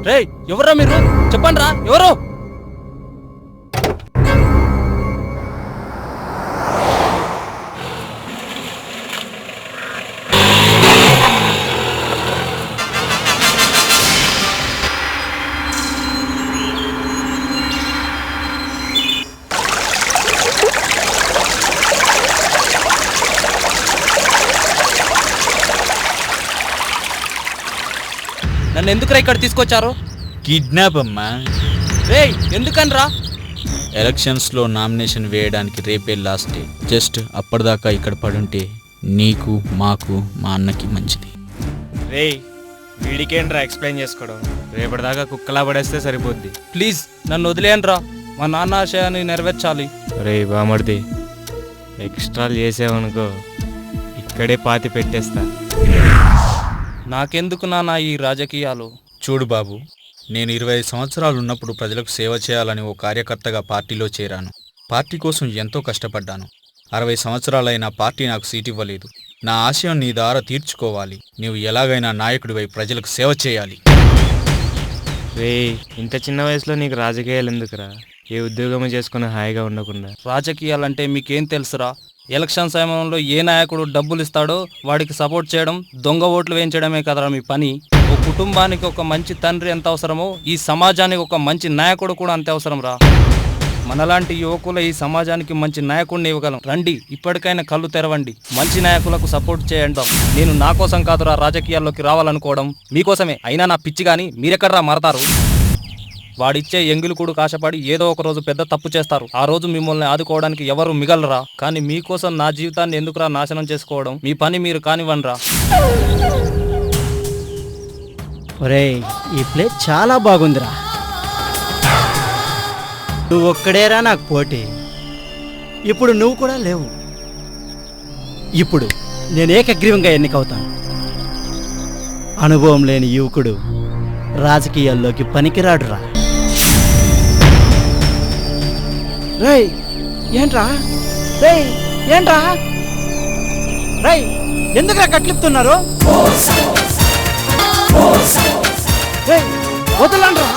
రేయ్ ఎవర్రా మీరు? చెప్పండి రా ఎవరు? నన్ను ఎందుకురా ఇక్కడ తీసుకొచ్చారు? కిడ్నాప్ అమ్మా. రేయ్ ఎందుకనరా? ఎలక్షన్స్లో నామినేషన్ వేయడానికి రేపే లాస్ట్ డే. జస్ట్ అప్పటిదాకా ఇక్కడ పడుంటే నీకు మాకు మా అన్నకి మంచిది. రేయ్ వీడికేంట్రా ఎక్స్ప్లెయిన్ చేసుకోవడం? రేపటిదాకా కుక్కలా పడేస్తే సరిపోద్ది. ప్లీజ్ నన్ను వదిలేయండిరా, మా నాన్న ఆశయాన్ని నెరవేర్చాలి. రే బామర్ది, ఎక్స్ట్రాలు చేసావనుకో ఇక్కడే పాతి పెట్టేస్తా. నాకెందుకు నాన్న ఈ రాజకీయాలు? చూడు బాబు, నేను 25 సంవత్సరాలు ఉన్నప్పుడు ప్రజలకు సేవ చేయాలని ఓ కార్యకర్తగా పార్టీలో చేరాను. పార్టీ కోసం ఎంతో కష్టపడ్డాను. 60 సంవత్సరాలైన పార్టీ నాకు సీట్ ఇవ్వలేదు. నా ఆశయం నీ ద్వారా తీర్చుకోవాలి. నీవు ఎలాగైనా నాయకుడివై ప్రజలకు సేవ చేయాలి. రే ఇంత చిన్న వయసులో నీకు రాజకీయాలు ఎందుకురా? ఏ ఉద్యోగం చేసుకుని హాయిగా ఉండకుండా. రాజకీయాలంటే మీకేం తెలుసురా? ఎలక్షన్ సమయంలో ఏ నాయకుడు డబ్బులు ఇస్తాడో వాడికి సపోర్ట్ చేయడం, దొంగ ఓట్లు వేయించడమే కదరా మీ పని. ఓ కుటుంబానికి ఒక మంచి తండ్రి ఎంత అవసరమో ఈ సమాజానికి ఒక మంచి నాయకుడు కూడా అంతే అవసరం రా. మనలాంటి యువకులు ఈ సమాజానికి మంచి నాయకుడిని ఇవ్వగలం. రండి, ఇప్పటికైనా కళ్ళు తెరవండి, మంచి నాయకులకు సపోర్ట్ చేయండి. నేను నా కోసం కాదురా రాజకీయాల్లోకి రావాలనుకోవడం, మీకోసమే. అయినా నా పిచ్చి కానీ మీరెక్కడ్రా మారతారు? వాడిచ్చే ఎంగిలి కూడా కాశపడి ఏదో ఒక రోజు పెద్ద తప్పు చేస్తారు. ఆ రోజు మిమ్మల్ని ఆదుకోవడానికి ఎవరు మిగలరా. కానీ మీకోసం నా జీవితాన్ని ఎందుకురా నాశనం చేసుకోవడం? మీ పని మీరు కానివ్వండిరా. ఒరేయ్ ఈ ప్లేస్ చాలా బాగుందిరా. నువ్వు ఒక్కడేరా నాకు పోటీ. ఇప్పుడు నువ్వు కూడా లేవు. ఇప్పుడు నేను ఏకగ్రీవంగా ఎన్నికవుతాను. అనుభవం లేని యువకుడు రాజకీయాల్లోకి పనికిరాడురా. రేయ్ ఏంట్రా? రేయ్ ఏంట్రా? రేయ్ ఎందుకురా కట్లిపుతున్నారు? రేయ్ వదలండ్రా.